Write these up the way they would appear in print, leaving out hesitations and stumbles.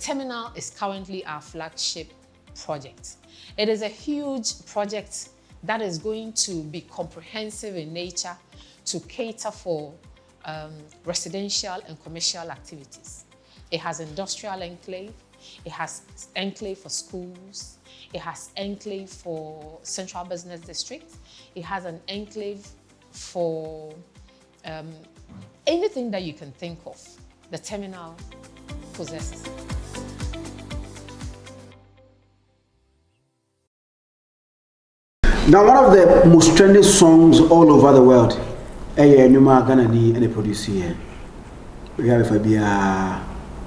terminal is currently our flagship project. It is a huge project that is going to be comprehensive in nature to cater for residential and commercial activities. It has industrial enclave, it has enclave for schools, it has enclave for central business district, it has an enclave for anything that you can think of, the terminal possesses. Now, one of the most trending songs all over the world, Numa Ghana and a producer here. We have if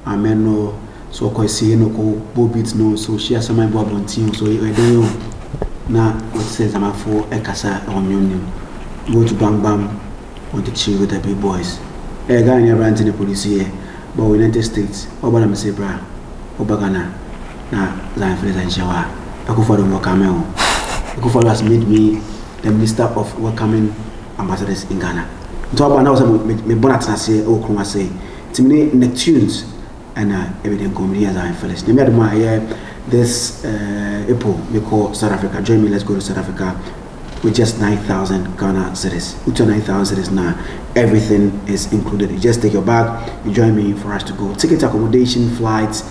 Ameno, so Koisi no ko beats no, so she has some bob on team, so I do now what says I'm for Ekasa on union. Go to Bam Bam, want to chill with the big boys. A guy near runs in the police here, but we United States, Obama Sebra, Obagana, now Zionfelix and Shawa. I go for the Wakamel. Akufo has made me the Minister of Welcoming Ambassadors in Ghana. So I was me bonnet na say o kroma say timine Nektunez and everything come here Zionfelix. They made my this April we call South Africa. Join me, let's go to South Africa with just 9,000 Ghana cedis. With your 9,000 cedis now, everything is included. You just take your bag, you join me for us to go. Ticket, accommodation, flights,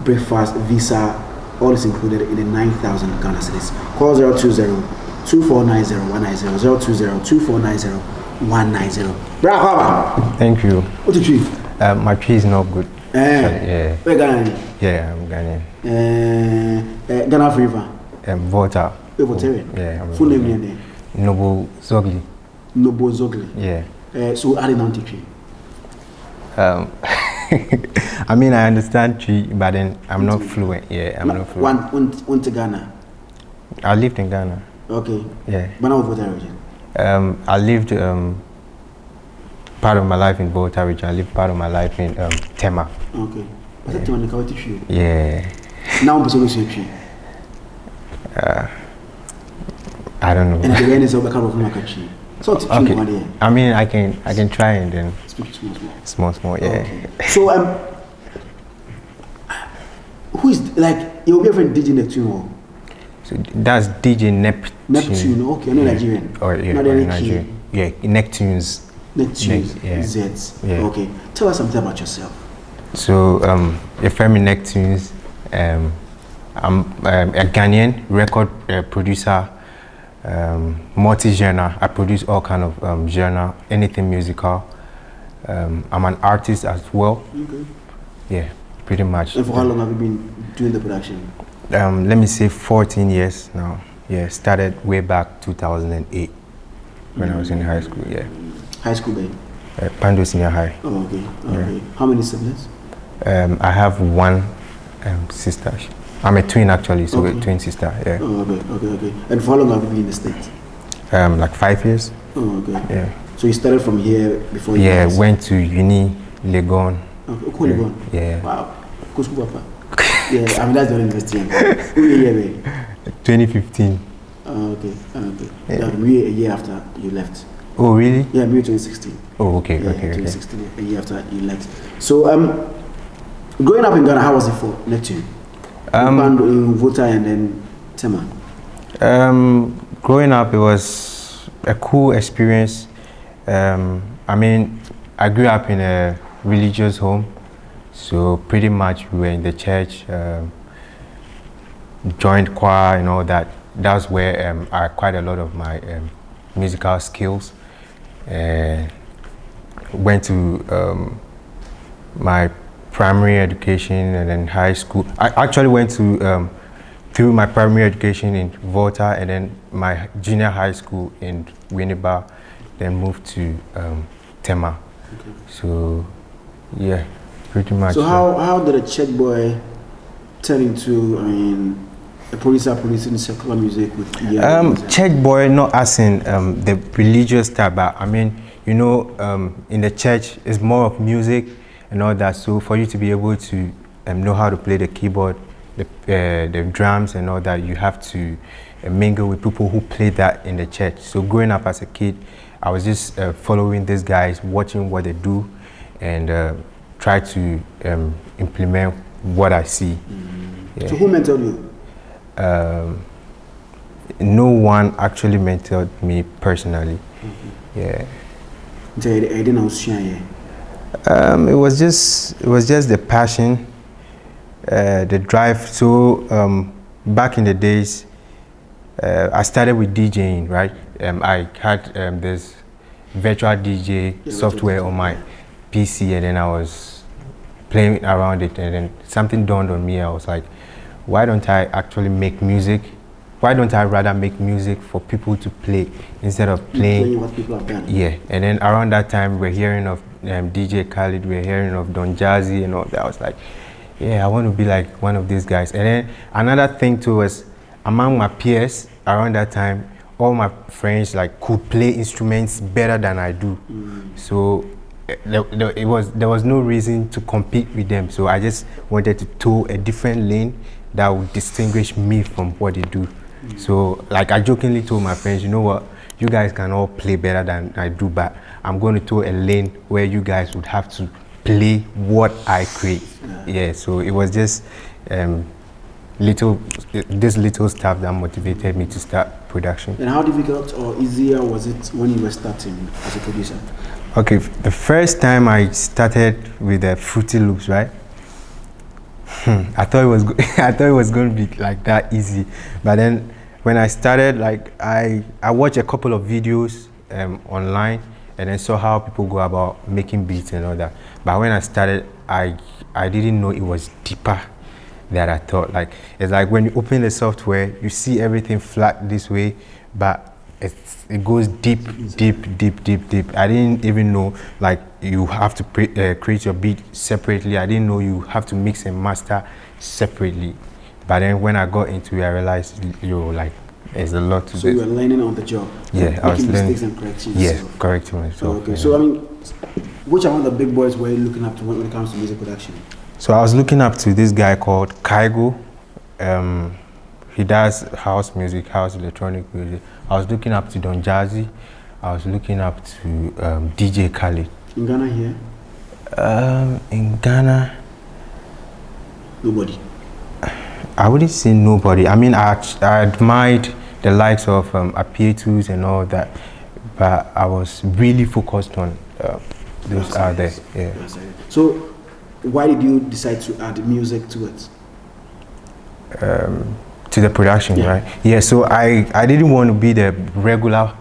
breakfast, visa, all is included in the 9,000 Ghana cedis. Call 020-2490-190, 020-2490-190. Bravo! Thank you. What's the tree? My tree is not good. Yeah. Where Ghana? Yeah, I'm Ghanaian. Ghana River. Volta. Yeah. Full name? Noble Zogli. Noble Zogli. Yeah. So I didn't know tree. I mean, I understand tree, but then I'm not fluent. Yeah, I'm not fluent. Went to Ghana. I lived in Ghana. Okay. Yeah. But now Volta region. I lived part of my life in Volta region. I lived part of my life in Tema. Okay. But that Tema Nikawati tree. Yeah. Now I'm supposed to tree. I don't know. And the rain is over kind of tree. So okay. I mean, I can try and then speak small. Yeah. Okay. So who is like your girlfriend DJ Neptune? So that's DJ Neptune. Neptune, okay, not Nigerian. Oh yeah, not Nigerian. Yeah, Nektunez. Nektunez, yeah. Z. Yeah. Okay. Tell us something about yourself. So if I'm Nektunez, I'm a Ghanaian record producer, multi-genre. I produce all kind of genre, anything musical. I'm an artist as well. Okay. Yeah, pretty much. And for how long have you been doing the production? Let me say 14 years now. Yeah, started way back 2008 when I was in high school. Yeah. High school, babe? Pando Senior High. Oh, okay. Okay. Yeah. How many siblings? I have one sister. I'm a twin actually, so a twin sister. Yeah. Oh, okay. And for how long have you been in the States? Like 5 years. Oh, okay. Yeah. So you started from here before you went to uni, Legon. Okay, cool, Legon. Yeah. Wow. Papa. Yeah, I mean that's the university. Who are you 2015. Okay. Yeah. Maybe a year after you left. Oh, really? Yeah, maybe 2016. Oh, okay, yeah, okay. 2016, a year after you left. So, growing up in Ghana, how was it for Neptune? In Volta and then Tema? Growing up, it was a cool experience. I mean, I grew up in a religious home, so pretty much we were in the church, joined choir and all that. That's where I acquired a lot of my musical skills. Went to my primary education and then high school. I actually went to through my primary education in Volta and then my junior high school in Winneba, then moved to Tema. Okay. So yeah, pretty much. So how did a church boy turn into a producer producing secular music with church boy, not as in the religious type, but I mean, you know, in the church it's more of music and all that. So for you to be able to know how to play the keyboard, the drums and all that, you have to mingle with people who play that in the church. So growing up as a kid, I was just following these guys, watching what they do, and try to implement what I see. Yeah. So who mentored you? No one actually mentored me personally. Yeah. It was just the passion, the drive. So back in the days, I started with DJing, right? I had this virtual DJ software on my PC, and then I was playing around it, and then something dawned on me. I was like, why don't I actually make music? Why don't I rather make music for people to play instead of playing what people have done? Yeah, and then around that time we're hearing of DJ Khaled, we're hearing of Don Jazzy and all that. I was like, yeah, I want to be like one of these guys. And then another thing too was, among my peers around that time, all my friends like could play instruments better than I do. So there was no reason to compete with them. So I just wanted to toe a different lane that would distinguish me from what they do. So like I jokingly told my friends, you know what, you guys can all play better than I do, but I'm going to toe a lane where you guys would have to play what I create. Yeah, so it was just this little stuff that motivated me to start production. And how difficult or easier was it when you were starting as a producer? Okay, the first time I started with the Fruity Loops, right? I thought it was going to be like that easy, but then when I started, like I watched a couple of videos online, and then saw how people go about making beats and all that. But when I started, I didn't know it was deeper than I thought. Like it's like when you open the software, you see everything flat this way, but it goes deep. I didn't even know like you have to create your beat separately. I didn't know you have to mix and master separately. But then when I got into it, I realized like there's a lot to do. So you were learning on the job. Yeah, I was learning. Mistakes and corrections. Yeah, correcting myself. Okay, so I mean, which are one of the big boys were you looking up to when it comes to music production? So I was looking up to this guy called Kaigo. He does house music, house electronic music. I was looking up to Don Jazzy. I was looking up to DJ Khaled. In Ghana here? In Ghana, nobody. I wouldn't say nobody. I mean, I admired the likes of Apietus and all that, but I was really focused on those out there. Yeah. So, why did you decide to add music to it? To the production, right? Yeah, so I didn't want to be the regular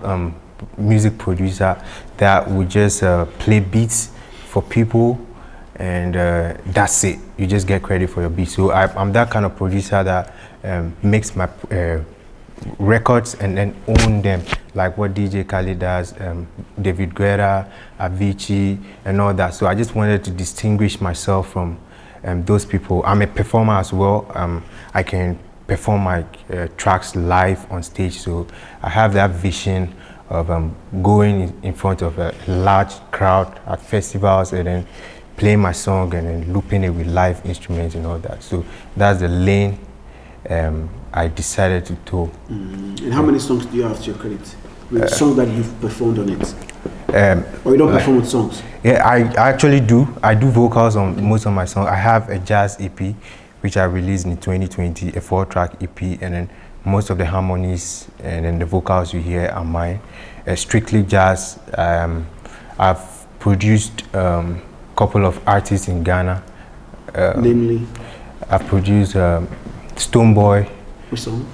music producer that would just play beats for people and that's it. You just get credit for your beat. So I'm that kind of producer that makes my records and then own them, like what DJ Khaled does, David Guetta, Avicii, and all that. So I just wanted to distinguish myself from those people. I'm a performer as well. I can perform my tracks live on stage, so I have that vision of going in front of a large crowd at festivals and then playing my song and then looping it with live instruments and all that. So that's the lane I decided to toe. And how many songs do you have to your credit? With songs that you've performed on it? Or you don't perform with songs? Yeah, I actually do. I do vocals on most of my songs. I have a jazz EP, which I released in 2020, a 4-track EP, and then most of the harmonies and then the vocals you hear are mine. Strictly jazz. I've produced a couple of artists in Ghana. Namely? I've produced Stoneboy. Which song?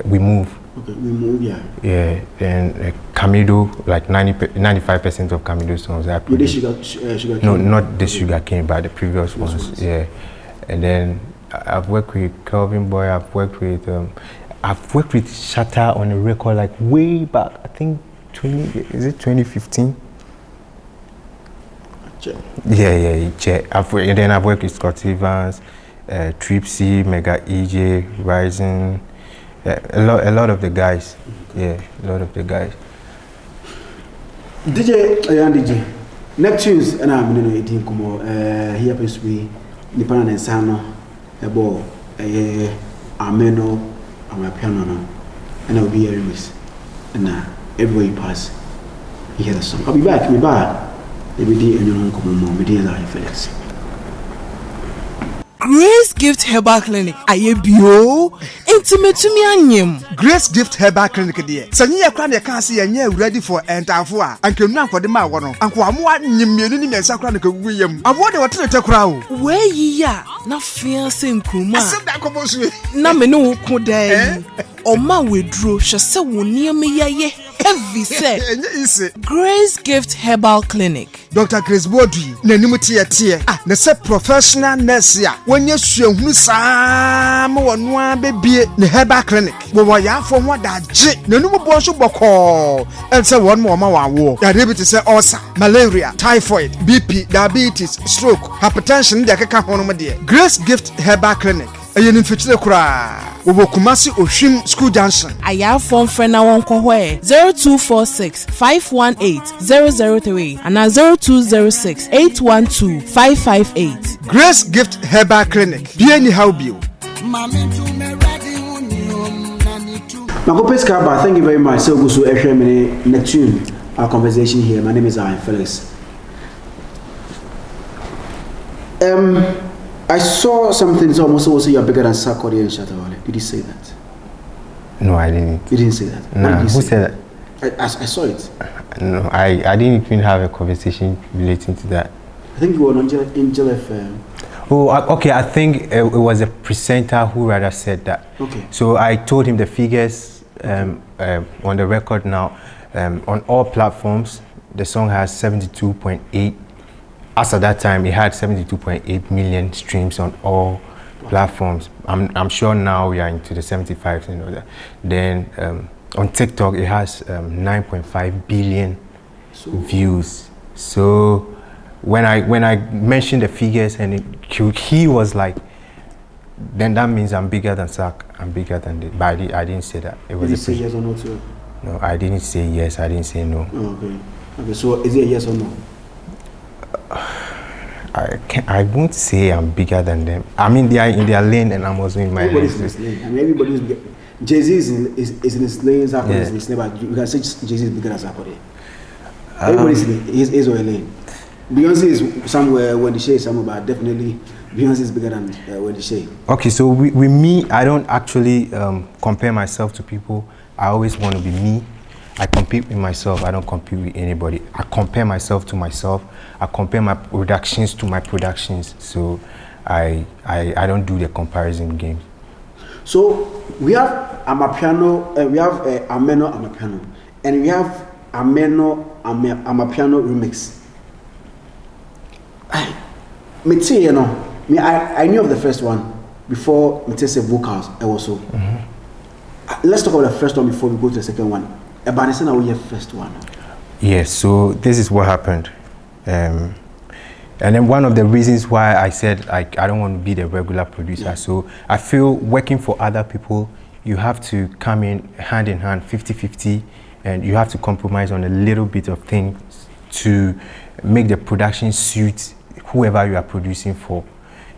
We Move. Okay, We Move, yeah. Yeah, and Camido, like 95% of Camido songs I produced. With Sugar Cane? No, not the Sugar Cane, but the previous ones. Yeah, and then I've worked with Kelvin Boy. I've worked with Shatta on a record like way back. I think 2015? Check. Yeah, check. And then I've worked with Scott Evans, Tripsy, Mega EJ, Rising, a lot of the guys. Yeah, a lot of the guys. DJ, Nektunez and Ameno Amapiano. He happens to be Nipan and Sano, Ameno Amapiano, and I'll be a remix. And everywhere you pass, you hear the song. I'll be back, every day, and you're home, Zionfelix. Grace Gift Herbal Clinic. Aye bio. Intimate to me anyem. Grace Gift Herbal Clinic dear. Sanya ya kwan ya kan se ya ready for entafo a. Anke nu ankode ma wo no. Anko amoa nyimienu ni mensa kra na kagu yam. Abo de wote kra wo. We yi ya na fiance nkruma. Asem da kobosu. Na me no ko dai. Oma wedro hwe se wo niam yaye heavy say. Grace Gift Herbal Clinic. Dr. Grace Bodui na nimu tie ah na se professional nurse a wonye suahunu saa ma wono a bebie na Herbal Clinic wo ya fo ho da je na nimu bo so boko ense won mo ma wawo ya diabetes say ulcer malaria typhoid BP diabetes stroke hypertension de keka ho no mo de Grace Gift Herbal Clinic ayenin fitile kura wo Kumasi Ohwim School Junction aya phone friend na won ko ho 0246 518 003 and 0206 812 558. Grace Gift Herbal Clinic. Bieni how bio. Makopes Kaba, thank you very much. So good to Neptune. Our conversation here. My name is Zionfelix. I saw something. It's almost also you're bigger than Sarkodie and Shatawale. Did you say that? No, I didn't. You didn't say that. No, who said that? I saw it. No, I didn't even have a conversation relating to that. I think you were on Angel FM. Oh, okay. I think it was a presenter who rather said that. Okay. So I told him the figures on the record now. On all platforms, the song has 72.8. As at that time, it had 72.8 million streams on all platforms. I'm sure now we are into the 75. You know that. Then on TikTok, it has 9.5 billion views. So when I mentioned the figures and he was like, then that means I'm bigger than Zach. I'm bigger than this. But I didn't say that. It was Did you say yes or no to it? No, I didn't say yes. I didn't say no. Oh, okay. Okay. So is it a yes or no? I won't say I'm bigger than them. I mean, they are in their lane and I'm also in my lane. Everybody's in his lane. I mean, everybody's Jay-Z is in his lane, Sarkodie is in his lane, but you can say Jay-Z is bigger than Sarkodie. Everybody's in his or a lane. Beyonce is somewhere when the Shay is somewhere, but definitely Beyonce is bigger than when the Shay. Okay, so with me, I don't actually compare myself to people. I always want to be me. I compete with myself. I don't compete with anybody. I compare myself to myself. I compare my productions to my productions. So I don't do the comparison game. So we have Amapiano, we have Ameno Amapiano, and we have Ameno Amapiano remix. I knew of the first one before me say vocals also. Let's talk about the first one before we go to the second one. Abanisana we have first one. Yes, so this is what happened. And then one of the reasons why I said I don't want to be the regular producer. Yeah. So I feel working for other people, you have to come in hand 50-50, and you have to compromise on a little bit of things to make the production suit whoever you are producing for.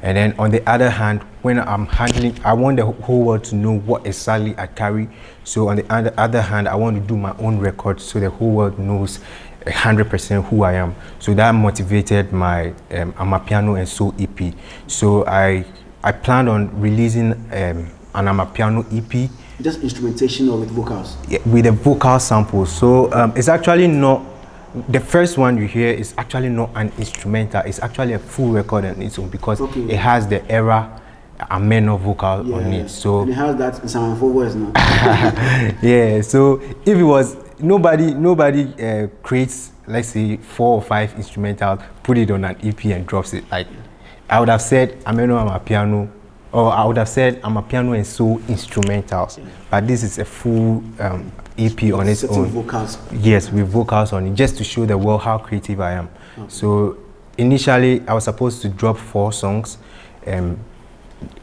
And then on the other hand, when I'm handling, I want the whole world to know what exactly I carry. So on the other hand, I want to do my own record so the whole world knows 100% who I am. So that motivated my Amapiano and Soul EP. So I planned on releasing an Amapiano EP. Just instrumentation or with vocals? Yeah, with the vocal samples. So it's actually not, the first one you hear is actually not an instrumental. It's actually a full record on its own because it has the era Ameno vocal on it. So and it has that in some 4 words now. Yeah. So if it was nobody creates, let's say 4 or 5 instrumentals, put it on an EP and drops it. Like I would have said Ameno Amapiano, or I would have said Amapiano and Soul instrumentals. Yeah. But this is a full EP on its own. Vocals. Yes, with vocals on it, just to show the world how creative I am. Okay. So initially, I was supposed to drop 4 songs.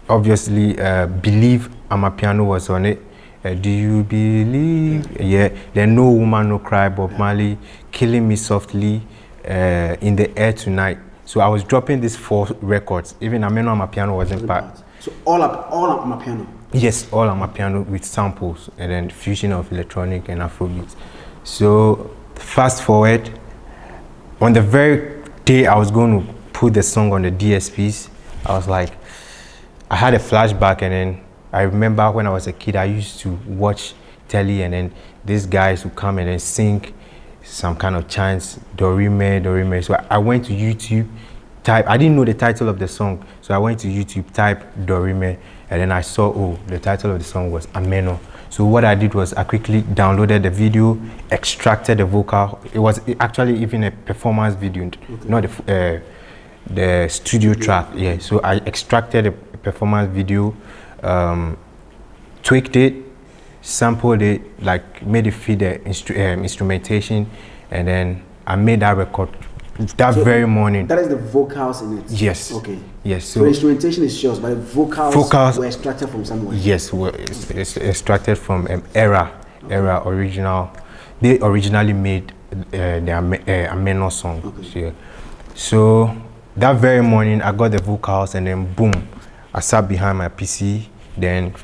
Obviously, Believe Amapiano was on it. Do You Believe? Yeah. Then No Woman No Cry, Bob Marley, Killing Me Softly, In the Air Tonight. So I was dropping these 4 records. Even Ameno Amapiano wasn't part. So all Amapiano? Yes, all Amapiano with samples and then fusion of electronic and Afrobeat. So fast forward, on the very day I was going to put the song on the DSPs, I was like, I had a flashback, and then I remember when I was a kid, I used to watch telly, and then these guys would come and then sing some kind of chants, Dorime, Dorime. So I went to YouTube, I didn't know the title of the song, so I went to YouTube, type Dorime, and then I saw, oh, the title of the song was Ameno. So what I did was I quickly downloaded the video, extracted the vocal. It was actually even a performance video, not the studio track. Yeah, so I extracted a performance video, tweaked it, sampled it, like made it fit the instrumentation, and then I made that record that very morning. That is the vocals in it? Yes. Okay. Yes. So the instrumentation is yours, but the vocals were extracted from somewhere? Yes, it's extracted from Era original. They originally made the Ameno song. Okay. So that very morning, I got the vocals, and then boom, I sat behind my PC, then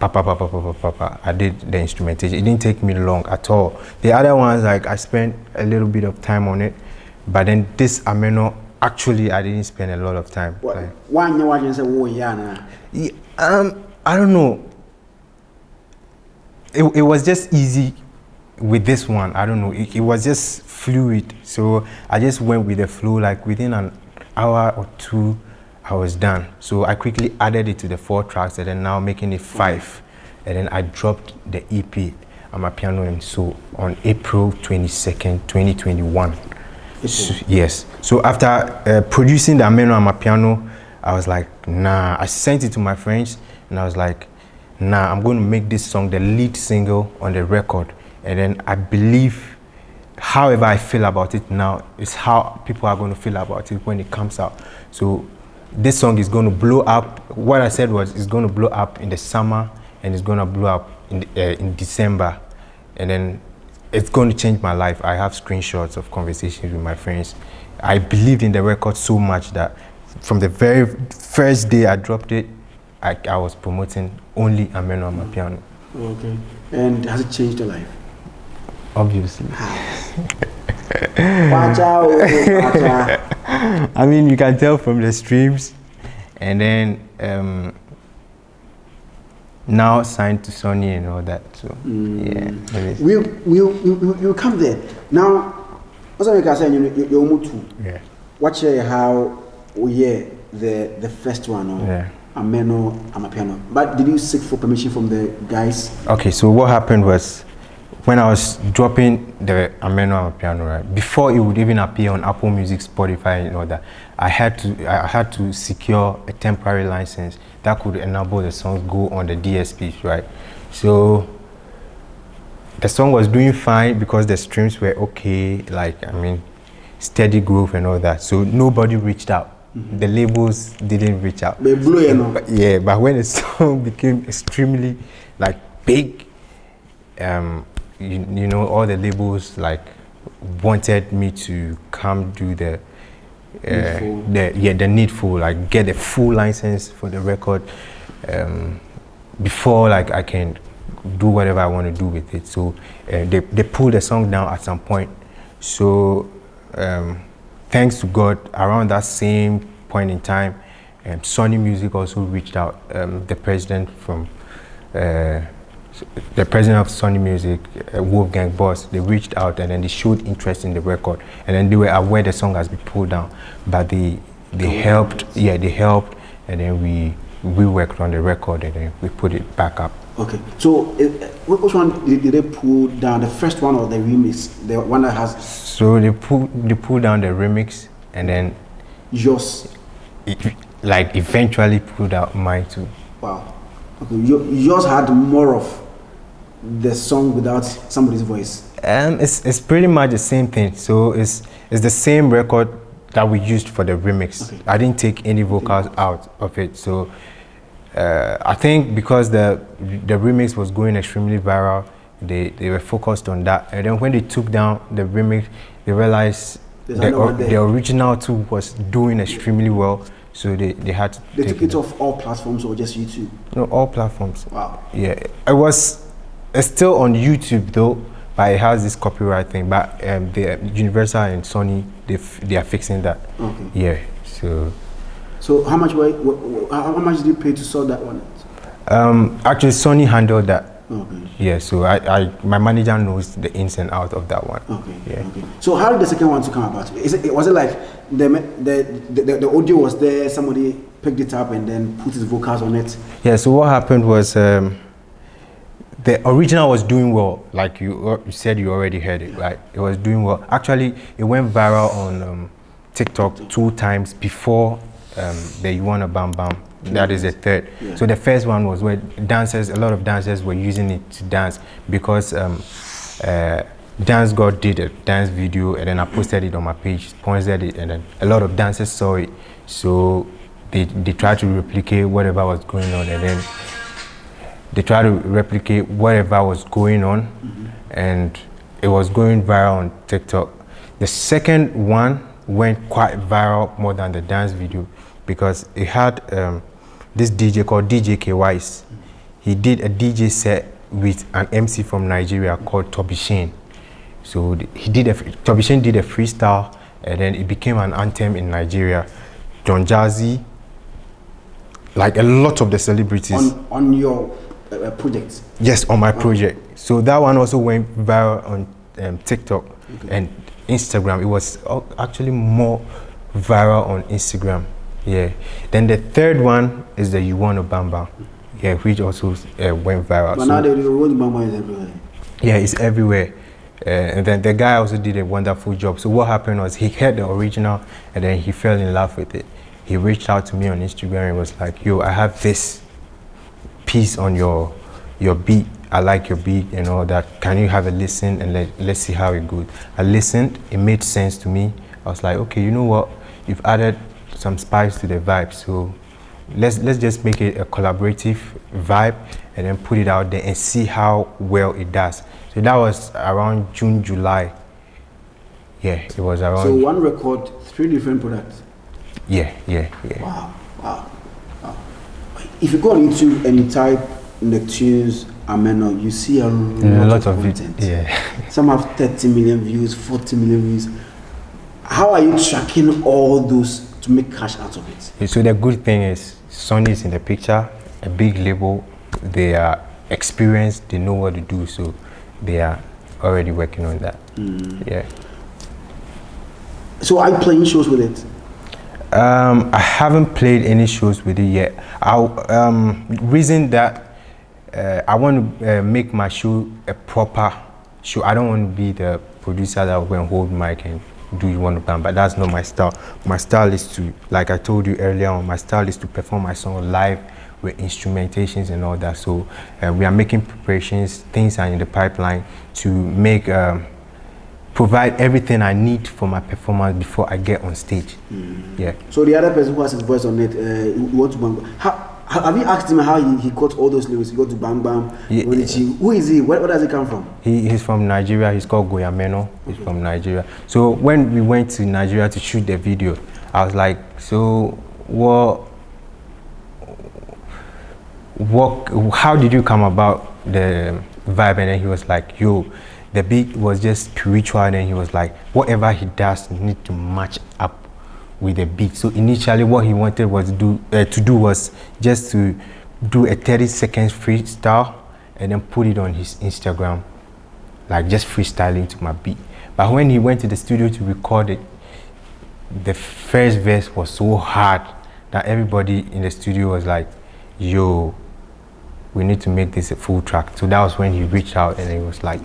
I did the instrumentation. It didn't take me long at all. The other ones, like, I spent a little bit of time on it, but then this Ameno, actually, I didn't spend a lot of time. Why you say, oh, yeah, I don't know. It was just easy with this one. I don't know. It was just fluid. So I just went with the flow. Like within an hour or two, I was done. So I quickly added it to the 4 tracks, and then now making it 5. And then I dropped the EP, Amapiano and So, on April 22nd, 2021. So, yes. So after producing the Ameno Amapiano, I was like, nah. I sent it to my friends, and I was like, nah, I'm going to make this song the lead single on the record. And then I believe, however I feel about it now, is how people are going to feel about it when it comes out. So this song is going to blow up. What I said was, it's going to blow up in the summer, and it's going to blow up in December. And then it's going to change my life. I have screenshots of conversations with my friends. I believed in the record so much that from the very first day I dropped it, I was promoting only Ameno Amapiano. Okay. And has it changed your life? Obviously. Watch out. I mean, you can tell from the streams, and then now signed to Sony and all that. So yeah, we'll come there. Now, what's I say? You're Mutu. Yeah. Watch how the first one. Yeah. Ameno Amapiano. But did you seek for permission from the guys? Okay, so what happened was, when I was dropping the Ameno Amapiano, right, before it would even appear on Apple Music, Spotify, and all that, I had to secure a temporary license that could enable the songs go on the DSPs, right? So the song was doing fine because the streams were okay, like, I mean, steady growth and all that. So nobody reached out. The labels didn't reach out. They blew you know. But when the song became extremely like big, you know, all the labels like wanted me to come do the needful, like get a full license for the record before like I can do whatever I want to do with it. So they pulled the song down at some point. So thanks to God, around that same point in time, Sony Music also reached out. The president of Sony Music, Wolfgang Boss, they reached out, and then they showed interest in the record, and then they were aware the song has been pulled down, but they helped. Yeah, they helped, and then we worked on the record, and then we put it back up. Okay, so which one did they pull down? The first one or the remix? The one that has. So they pulled down the remix, and then yours. Like eventually pulled out mine too. Wow. Okay, yours had more of the song without somebody's voice. It's pretty much the same thing. So it's the same record that we used for the remix. Okay. I didn't take any vocals out of it. So I think because the remix was going extremely viral, they were focused on that. And then when they took down the remix, they realized the original too was doing extremely well. So they had to. They took it off all platforms or just YouTube? No, all platforms. Wow. Yeah, it's still on YouTube though, but it has this copyright thing. But the Universal and Sony, they are fixing that. Okay. Yeah. So So how much did you pay to sort that one out? Actually, Sonny handled that. Okay. Yeah, so my manager knows the ins and outs of that one. Okay. Yeah. Okay. So how did the second one to come about? Was it like the audio was there, somebody picked it up and then put his vocals on it? Yeah. So what happened was the original was doing well. Like you said, you already heard it, right? It was doing well. Actually, it went viral on TikTok 2 times before the You Wanna Bam Bam. That is the third. Yeah. So the first one was where a lot of dancers were using it to dance because Dance God did a dance video and then I posted it on my page, sponsored it, and then a lot of dancers saw it. So they tried to replicate whatever was going on, and then and it was going viral on TikTok. The second one went quite viral more than the dance video because it had this DJ called DJ KY's. He did a DJ set with an MC from Nigeria called Tobishin. So Tobishin did a freestyle and then it became an anthem in Nigeria. John Jazzy, like a lot of the celebrities. On your project? Yes, on my project. So that one also went viral on TikTok and Instagram. It was actually more viral on Instagram. Yeah. Then the third one is the You Wanna Bam Bam. Yeah, which also went viral. But now the You Wanna Bam Bam is everywhere. Yeah, it's everywhere. And then the guy also did a wonderful job. So what happened was he heard the original and then he fell in love with it. He reached out to me on Instagram and was like, yo, I have this piece on your beat. I like your beat and all that. Can you have a listen and let's see how it goes? I listened, it made sense to me. I was like, okay, you know what? You've added some spice to the vibe, so let's just make it a collaborative vibe and then put it out there and see how well it does. So that was around June, July. Yeah, it was around. So one record, 3 different products. Yeah. Wow. If you go on YouTube and you type Nektunez, Ameno, you see a lot of content. Yeah. Some have 30 million views, 40 million views. How are you tracking all those to make cash out of it? So the good thing is Sony is in the picture, a big label. They are experienced, they know what to do, so they are already working on that. Yeah. So are you playing shows with it? I haven't played any shows with it yet. Reason that I want to make my show a proper show. I don't want to be the producer that will go and hold mic and do You Wanna Bam, but that's not my style. My style is to, like I told you earlier on, my style is to perform my song live with instrumentations and all that. So we are making preparations, things are in the pipeline to make, provide everything I need for my performance before I get on stage. Yeah. So the other person who has his voice on it, you want to bang. Have you asked him how he got all those lyrics? He got to Bam Bam. Yeah. Who is he? Where does he come from? He's from Nigeria. He's called Ameno. He's from Nigeria. So when we went to Nigeria to shoot the video, I was like, so how did you come about the vibe? And then he was like, yo, the beat was just spiritual. And then he was like, whatever he does need to match up with the beat. So initially what he wanted was to do was just to do a 30 seconds freestyle and then put it on his Instagram, like just freestyling to my beat. But when he went to the studio to record it, the first verse was so hard that everybody in the studio was like, yo, we need to make this a full track. So that was when he reached out and he was like,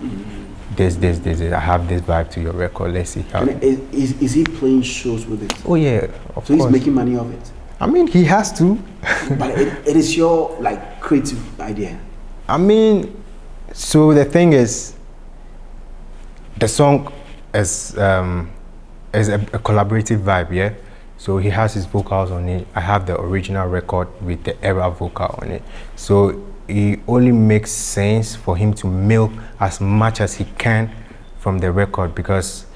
this, I have this vibe to your record, let's see how. Is he playing shows with it? Oh yeah, of course. So he's making money of it? I mean, he has to. But it is your like creative idea? I mean, so the thing is, the song is a collaborative vibe, yeah? So he has his vocals on it. I have the original record with the era vocal on it. So it only makes sense for him to milk as much as he can from the record because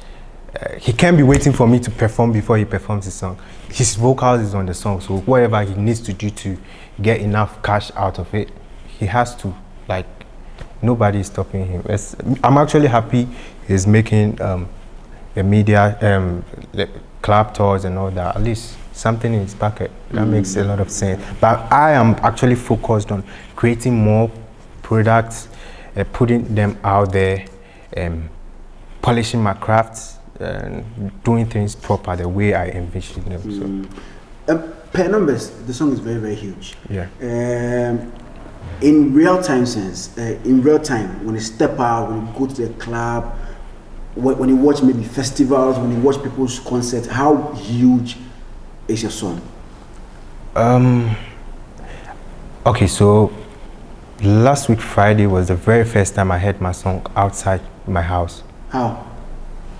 he can't be waiting for me to perform before he performs his song. His vocals is on the song, so whatever he needs to do to get enough cash out of it, he has to. Like, nobody is stopping him. I'm actually happy he's making the media, club tours and all that, at least something in his pocket. That makes a lot of sense. But I am actually focused on creating more products, putting them out there, polishing my crafts, and doing things proper the way I envision them. So. Per numbers, the song is very, very huge. Yeah. In real time sense, in real time, when you step out, when you go to the club, when you watch maybe festivals, when you watch people's concerts, how huge is your song? Okay, so last week Friday was the very first time I heard my song outside my house. How?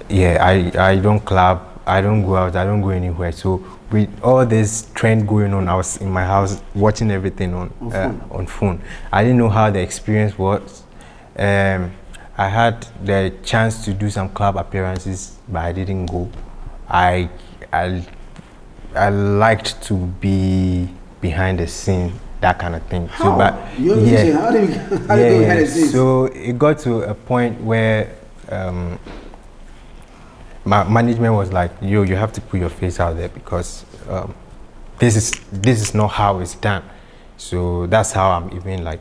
Yeah, I don't club, I don't go out, I don't go anywhere. So with all this trend going on, I was in my house watching everything on phone. I didn't know how the experience was. I had the chance to do some club appearances, but I didn't go. I liked to be behind the scene, that kind of thing. How? So, but How do you go behind the scenes? So it got to a point where my management was like, "Yo, you have to put your face out there because this is not how it's done." So that's how I'm even like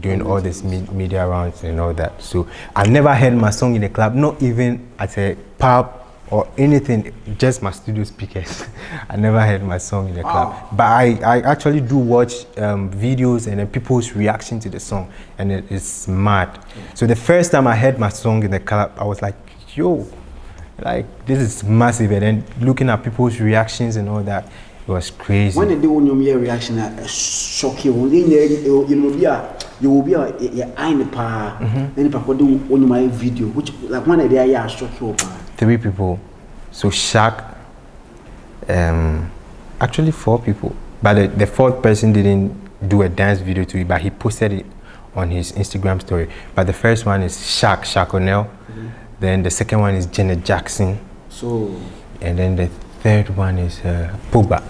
doing all this media rounds and all that. So I never heard my song in a club, not even at a pub or anything, just my studio speakers. I never heard my song in a club. But I actually do watch videos and then people's reaction to the song, and it's mad. So the first time I heard my song in the club, I was like, yo, like this is massive. And then looking at people's reactions and all that, it was crazy. When they do your reaction, shock you. You will be a eye pa. Any pa do on my video, which like one day I shock you. 3 people. So Shaq, actually 4 people. But the 4th person didn't do a dance video to it, but he posted it on his Instagram story. But the first one is Shaq O'Neal. Then the second one is Janet Jackson. So. And then the third one is Pugba.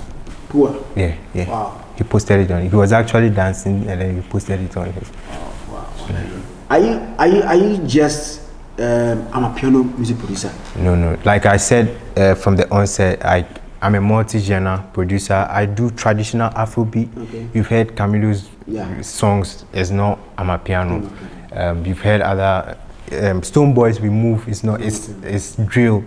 Pugba? Yeah. Wow. He posted it on. He was actually dancing, and then he posted it on his. Wow. Are you just Amapiano music producer? No. Like I said from the onset, I'm a multi-genre producer. I do traditional Afrobeat. Okay. You've heard Camilo's songs. It's not Amapiano. You've heard other Stone Boys. We move. It's not. It's drill.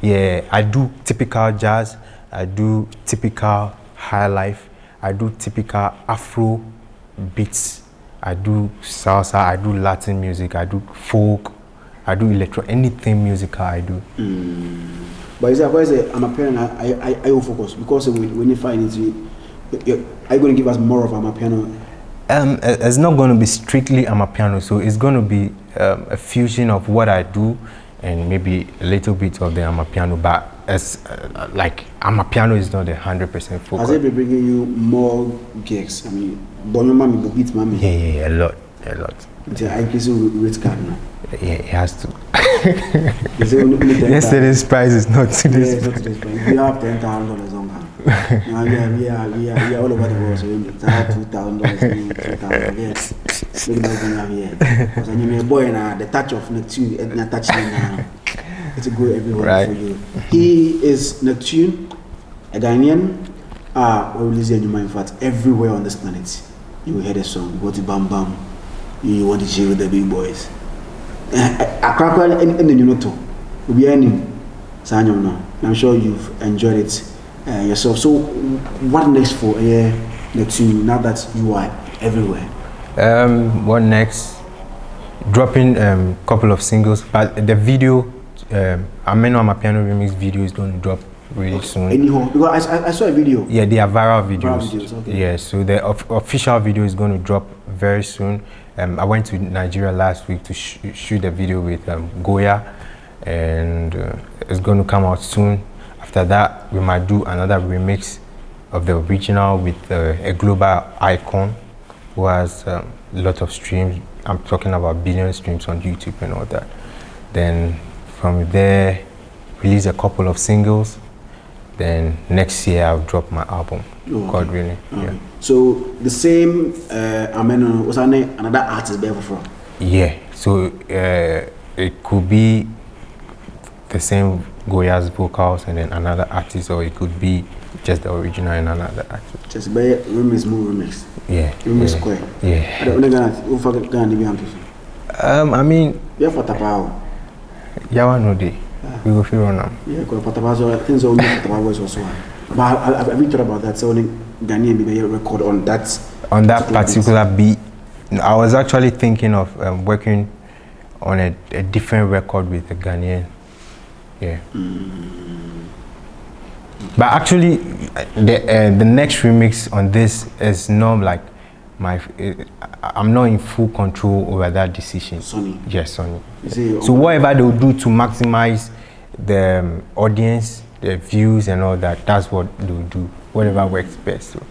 Yeah. I do typical jazz. I do typical high life. I do typical Afro beats. I do salsa. I do Latin music. I do folk. I do electro, anything musical I do. But is that why Amapiano I will focus? Because when you find it, are you going to give us more of Amapiano? It's not going to be strictly Amapiano, so it's going to be a fusion of what I do and maybe a little bit of the Amapiano, but as like Amapiano is not 100% focus. Has it been bringing you more gigs? I mean, Bonyo Mami, Beat Mami? Yeah, a lot. I increase your rate card now. Yeah, it has to. Yesterday's price is not today's price. We have $10,000 on hand. We are all over the world, so we have $2,000, $3,000. Yes. Look at that here. Because I'm a boy now, the touch of Nektunez, and touch now. It's a good everywhere for you. He is Nektunez, a Ghanaian. We're releasing your mind, in fact, everywhere on this planet. You will hear the song, you go to Bam Bam, you want to chill with the big boys. A and you know too. We are in Sanyo. I'm sure you've enjoyed it yourself. So, what next for Nektunez now that you are everywhere? What next? Dropping a couple of singles, but the video, Ameno Amapiano remix video is going to drop really soon. Because I saw a video. Yeah, they are viral videos. Okay. Yeah, so the official video is going to drop very soon. I went to Nigeria last week to shoot a video with Goya, and it's going to come out soon. After that, we might do another remix of the original with a global icon who has a lot of streams. I'm talking about billion streams on YouTube and all that. Then from there, release a couple of singles. Then next year I'll drop my album. God willing. Yeah. So the same Ameno was another artist there from? Yeah. So it could be the same Goya's vocals and then another artist, or it could be just the original and another artist. Just by remix, more remix. Yeah. Remix square. Yeah. I don't know. I mean, Yeah, for Tapao. Yawa no day. We go feel on. Yeah, because Patapao things only Patapao was also. But I've thought about that. So only Ghanaian be record on that. On that particular beat, I was actually thinking of working on a different record with a Ghanaian. Yeah. But actually, the next remix on this is not like I'm not in full control over that decision. Sonny. Yes, Sonny. So whatever they'll do to maximize the audience, the views and all that, that's what they'll do. Whatever works best. So.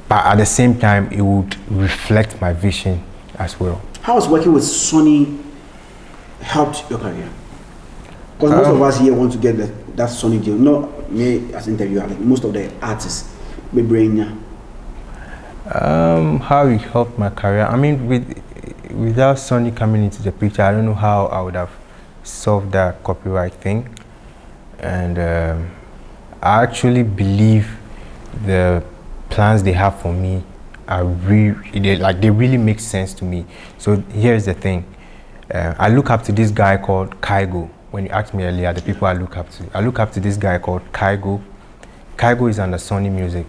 But at the same time, it would reflect my vision as well. How has working with Sonny helped your career? Because most of us here want to get that Sonny deal. Not me as an interviewer, like most of the artists. Me brain. How it helped my career? I mean, without Sonny coming into the picture, I don't know how I would have solved that copyright thing. And I actually believe the plans they have for me are they really make sense to me. So here's the thing. I look up to this guy called Kygo. When you asked me earlier, the people I look up to this guy called Kygo. Kygo is under Sony Music.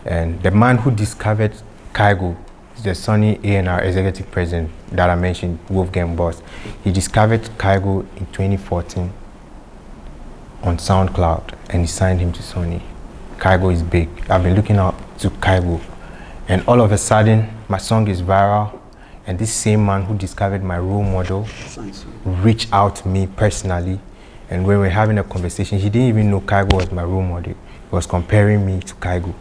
And the man who discovered Kygo is the Sony A&R executive president that I mentioned, Wolfgang Boss. He discovered Kygo in 2014 on SoundCloud and he signed him to Sony. Kygo is big. I've been looking up to Kygo. And all of a sudden, my song is viral. And this same man who discovered my role model reached out to me personally. And when we were having a conversation, he didn't even know Kygo was my role model. He was comparing me to Kygo.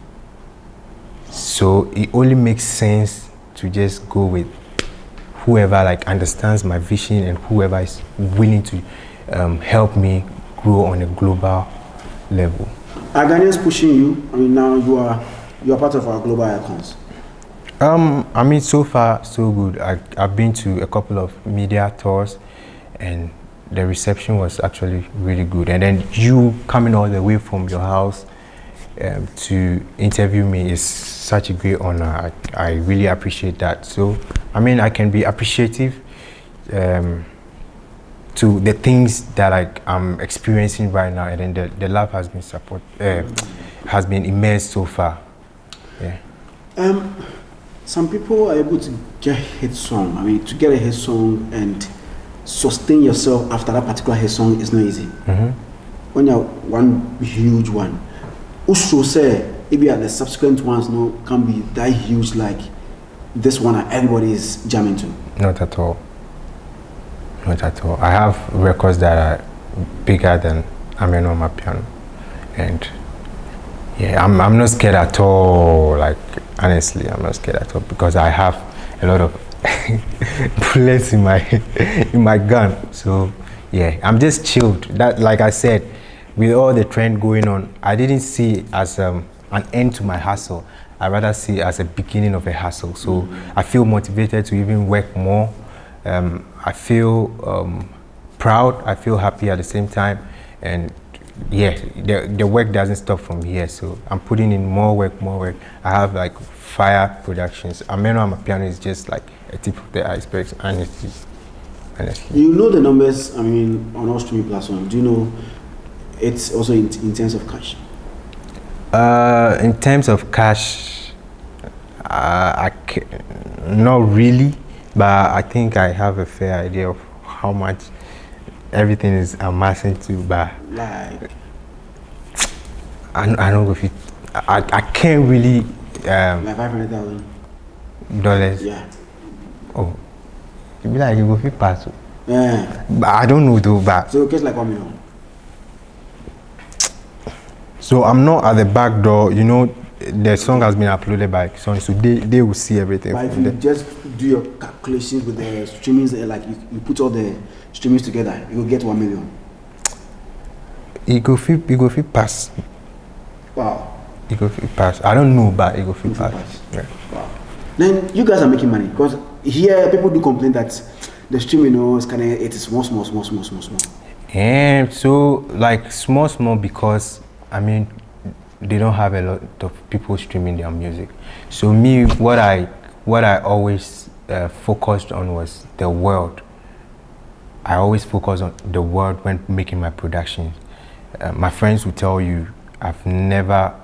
So it only makes sense to just go with whoever like understands my vision and whoever is willing to help me grow on a global level. Are Ghanaians pushing you? I mean, now you are part of our global icons. I mean, so far so good. I've been to a couple of media tours, and the reception was actually really good. And then you coming all the way from your house to interview me is such a great honor. I really appreciate that. So, I mean, I can be appreciative to the things that I'm experiencing right now, and then the love has been has been immense so far. Yeah. Some people are able to get a hit song. I mean, to get a hit song and sustain yourself after that particular hit song is not easy. When you have one huge one, also say maybe the subsequent ones can be that huge like this one that everybody is jamming to. Not at all. Not at all. I have records that are bigger than Ameno Amapiano, and yeah, I'm not scared at all. Like honestly, I'm not scared at all because I have a lot of bullets in my gun. So yeah, I'm just chilled. That, like I said, with all the trend going on, I didn't see it as an end to my hustle. I rather see it as a beginning of a hustle. So I feel motivated to even work more. I feel proud. I feel happy at the same time, and yeah, the work doesn't stop from here. So I'm putting in more work. I have like fire productions. Ameno Amapiano is just like a tip of the iceberg, honestly. You know the numbers, I mean, on all streaming platforms. Do you know it's also in terms of cash? In terms of cash, not really, but I think I have a fair idea of how much everything is amassing to. But like, I don't know if it. I can't really. Like $500,000. Yeah. Oh, it be like you go fit pass. Yeah. But I don't know though. But so it's like $1 million. So I'm not at the back door. You know, the song has been uploaded by Sony, so they will see everything. But if you just do your calculations with the streamings, like you put all the streamings together, you will get $1 million. It go fit pass. Wow. It go fit pass. I don't know, but it go fit pass. Yeah. Wow. Then you guys are making money because here people do complain that the streaming, it is small. And so like small because I mean they don't have a lot of people streaming their music. So me, what I always focused on was the world. I always focus on the world when making my productions. My friends will tell you I've never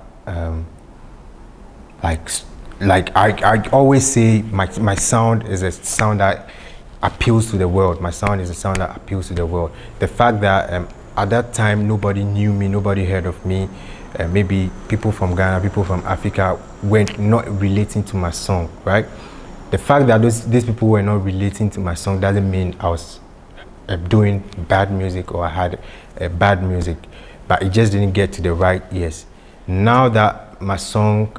like I always say my sound is a sound that appeals to the world. My sound is a sound that appeals to the world. The fact that at that time nobody knew me, nobody heard of me, maybe people from Ghana, people from Africa were not relating to my song, right? The fact that these people were not relating to my song doesn't mean I was doing bad music or I had bad music, but it just didn't get to the right ears. Now that my song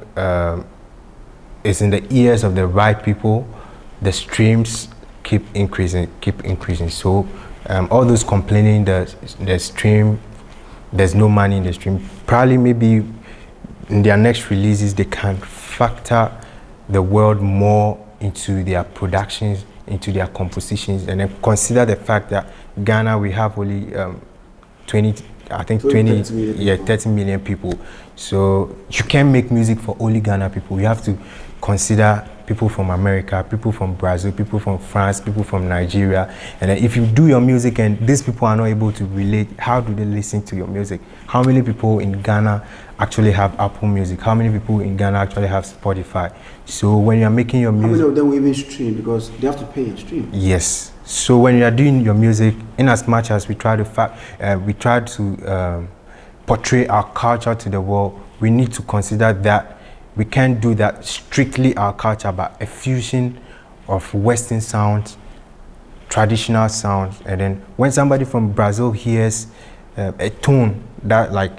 is in the ears of the right people, the streams keep increasing. So all those complaining that the stream, there's no money in the stream, probably maybe in their next releases they can factor the world more into their productions, into their compositions, and then consider the fact that Ghana, we have only 30 million people. So you can't make music for only Ghana people. You have to consider people from America, people from Brazil, people from France, people from Nigeria. And then if you do your music and these people are not able to relate, how do they listen to your music? How many people in Ghana actually have Apple Music? How many people in Ghana actually have Spotify? So when you're making your music... How many of them will even stream because they have to pay and stream? Yes. So when you are doing your music, in as much as we try to portray our culture to the world, we need to consider that we can't do that strictly our culture, but a fusion of Western sounds, traditional sounds, and then when somebody from Brazil hears a tone that like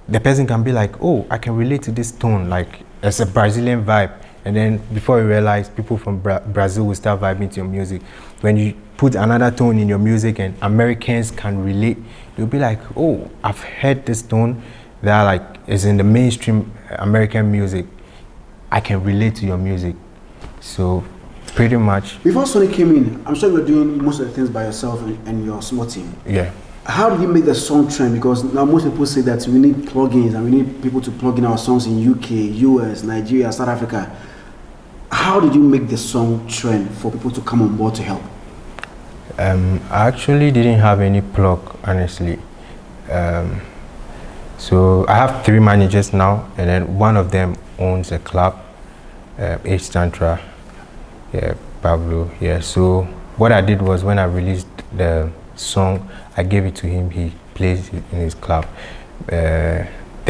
the person can be like, oh, I can relate to this tone, like it's a Brazilian vibe, and then before you realize, people from Brazil will start vibing to your music. When you put another tone in your music and Americans can relate, they'll be like, oh, I've heard this tone that like is in the mainstream American music. I can relate to your music. So pretty much. Before Sony came in, I'm sure you were doing most of the things by yourself and your small team. Yeah. How did you make the song trend? Because now most people say that we need plugins and we need people to plug in our songs in UK, US, Nigeria, South Africa. How did you make the song trend for people to come on board to help? I actually didn't have any plug, honestly. So I have 3 managers now, and then one of them owns a club, H Tantra, yeah, Pablo, yeah. So what I did was when I released the song, I gave it to him, he plays it in his club. The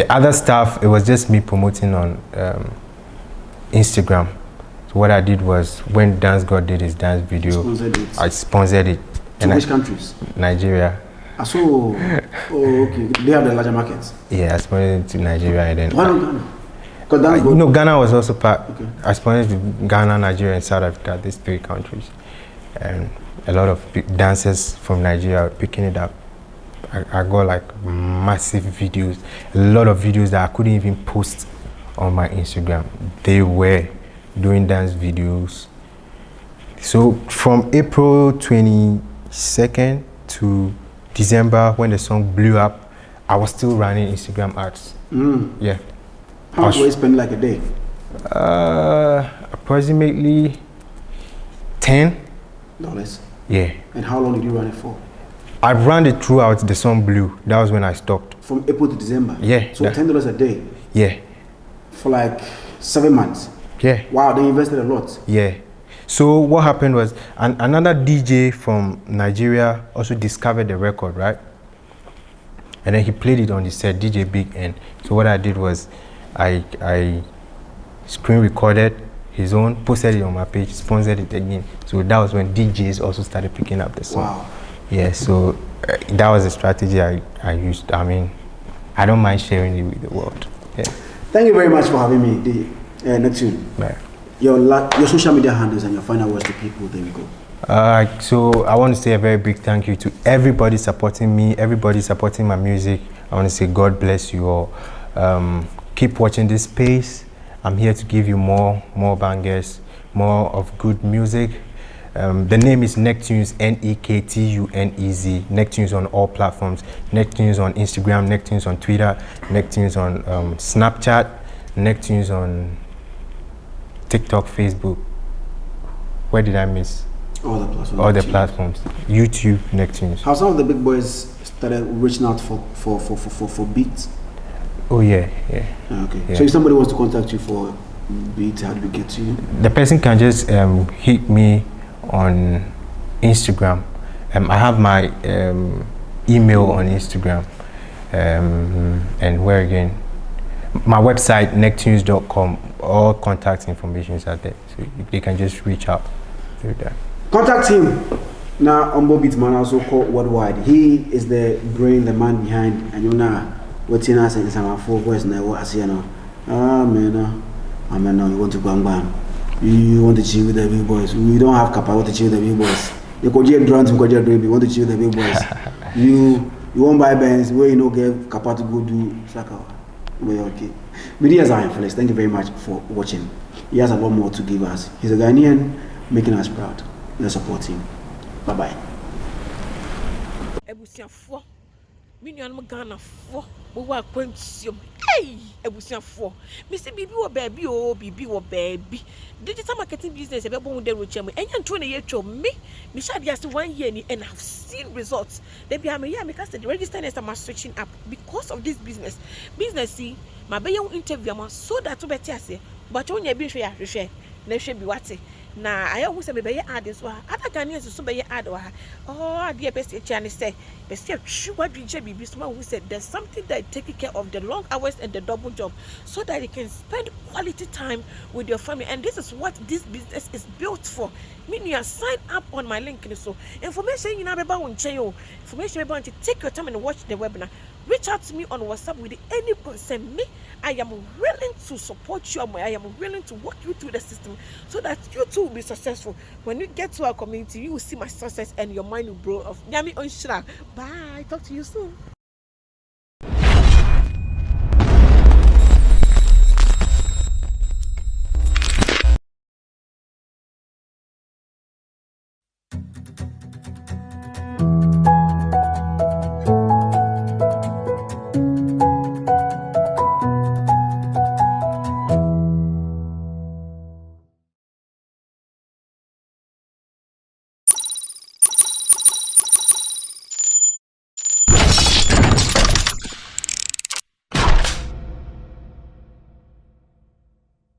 other stuff, it was just me promoting on Instagram. So what I did was when Dance God did his dance video, I sponsored it. To which countries? Nigeria. Oh, okay. They have the larger markets. Yeah, I sponsored it to Nigeria and then. Why not Ghana? Because no, Ghana was also part. Okay. I sponsored to Ghana, Nigeria, and South Africa. These 3 countries, and a lot of dancers from Nigeria are picking it up. I got like massive videos, a lot of videos that I couldn't even post on my Instagram. They were doing dance videos. So from April 22nd to December, when the song blew up, I was still running Instagram ads. Yeah. How much were you spend like a day? Approximately $10. Yeah. And how long did you run it for? I ran it throughout the song blew. That was when I stopped. From April to December? Yeah. So $10 a day? Yeah. For like 7 months? Yeah. Wow, they invested a lot. Yeah. So what happened was another DJ from Nigeria also discovered the record, right? And then he played it on the set, DJ Big N. So what I did was I screen recorded his own, posted it on my page, sponsored it again. So that was when DJs also started picking up the song. Wow. Yeah, so that was a strategy I used. I mean, I don't mind sharing it with the world. Yeah. Thank you very much for having me, Neptune. Right. Your social media handles and your final words to people, there we go. So I want to say a very big thank you to everybody supporting me, everybody supporting my music. I want to say God bless you all. Keep watching this space. I'm here to give you more bangers, more of good music. The name is Nektunez, Nektunez. Nektunez on all platforms. Nektunez on Instagram, Nektunez on Twitter, Nektunez on Snapchat, Nektunez on TikTok, Facebook. Where did I miss? All the platforms. All the platforms. YouTube, Nektunez. How some of the big boys started reaching out for beats? Oh yeah. Okay. Yeah. So if somebody wants to contact you for beats, how do we get to you? The person can just hit me on Instagram. I have my email on Instagram. And where again? My website, nektunez.com. All contact information is out there. So they can just reach out through that. Contact him. Now, Umbo Beatman, also called Worldwide. He is the brain, the man behind, and you know what's in us and some 4 boys now. What I see now. Ameno, you want to go and bang. You want to chill with the big boys. We don't have kappa, want to chill with the big boys. You could get drunk, you could get drunk, you want to chill with the big boys. You won't buy bands where you know get kappa to go do soccer. Well, okay. Media Zionfelix, thank you very much for watching. He has a lot more to give us. He's a Ghanaian making us proud. Let's support him. Bye bye. Hey, ebusiafo. Me say bibi wo baby. Digital marketing business e be bon dey roche me. Enya ntwo na ye twa me. Me sha dey 1 year ni and I've seen results. They be am here me cast the register next am switching up because of this business. Business see, my be your interview am so that to better ase. But onya bi hwe ya hwe. Na hwe bi wate. Na ayo hu se me be ye ad so ha. Other Ghanaians so be ye ad wa ha. Oh, dear best chance say. Best sure what bibi so who said there's something that taking care of the long hours and the double job so that you can spend quality time with your family, and this is what this business is built for. Meaning you sign up on my link, so information you know about information about to take your time and watch the webinar. Reach out to me on WhatsApp with any concern. Me, I am willing to support you. I am willing to walk you through the system so that you too will be successful. When you get to our community, you will see my success and your mind will blow off. Yami Onshra. Bye. Talk to you soon.